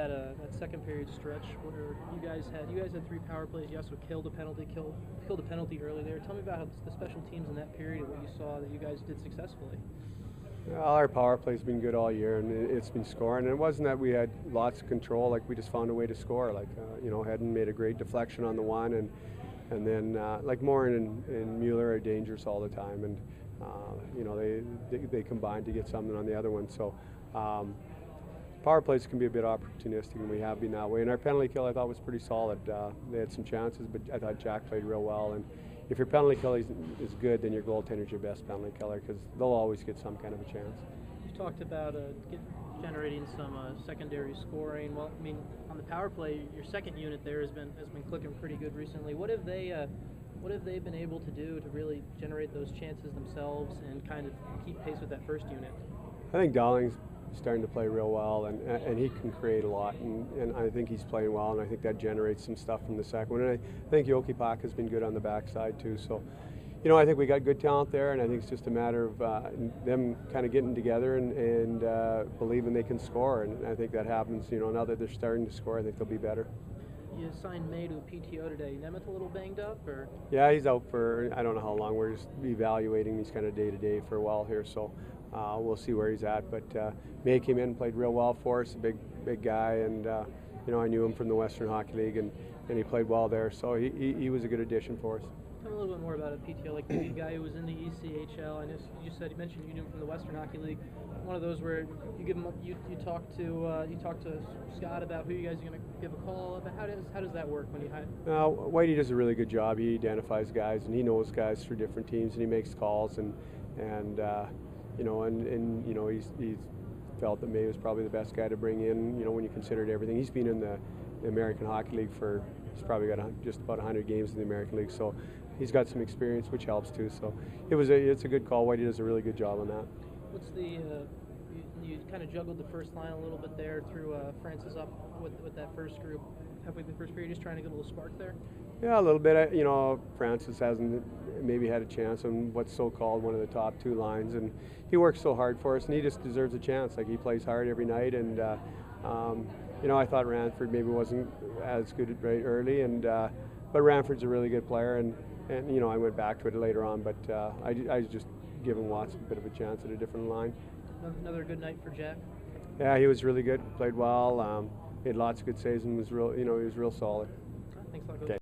that second period stretch where you guys had 3 power plays. You also killed a penalty early there. Tell me about how the special teams in that period, what you saw that you guys did successfully. Well, our power play's been good all year, and it's been scoring. And it wasn't that we had lots of control; like we just found a way to score. Like Hedden made a great deflection on the one, and then like Morin and Mueller are dangerous all the time, and they combine to get something on the other one. So power plays can be a bit opportunistic, and we have been that way. And our penalty kill, I thought, was pretty solid. They had some chances, but I thought Jack played real well. And if your penalty kill is good, then your goaltender's your best penalty killer, because they'll always get some kind of a chance. You talked about generating some secondary scoring. Well, I mean, on the power play, your second unit there has been clicking pretty good recently. What have they been able to do to really generate those chances themselves and kind of keep pace with that first unit? I think Dowling's starting to play real well, and he can create a lot, and I think he's playing well, and I think that generates some stuff from the second one. And I think Jokipak has been good on the backside too. So, I think we got good talent there, and I think it's just a matter of them kind of getting together and believing they can score. And I think that happens. Now that they're starting to score, I think they'll be better. You signed May to a PTO today. Nemeth a little banged up, or? Yeah, he's out for I don't know how long. We're just evaluating these kind of day-to-day for a while here, so we'll see where he's at. But May came in and played real well for us, a big guy, and I knew him from the Western Hockey League, and he played well there, so he was a good addition for us. Tell me a little bit more about a PTO, like the guy who was in the ECHL. I know you mentioned you knew him from the Western Hockey League. One of those where you talk to Scott about who you guys are going to give a call. But how does that work when you hire? Whitey does a really good job. He identifies guys, and he knows guys for different teams, and he makes calls, and he's felt that May was probably the best guy to bring in. When you considered everything, he's been in the American Hockey League he's probably got just about 100 games in the American League, so he's got some experience, which helps too. So it's a good call. Whitey does a really good job on that. What's you kind of juggled the first line a little bit there, through Francis up with that first group halfway through the first period, just trying to get a little spark there? Yeah, a little bit. Francis hasn't maybe had a chance on what's so-called one of the top two lines, and he works so hard for us, and he just deserves a chance. Like, he plays hard every night, and I thought Ranford maybe wasn't as good right early, but Ranford's a really good player, and I went back to it later on, but I just given Watson a bit of a chance at a different line. Another good night for Jack. Yeah, he was really good. Played well. He had lots of good saves and was real. He was real solid. Thanks a lot, Coach. Okay.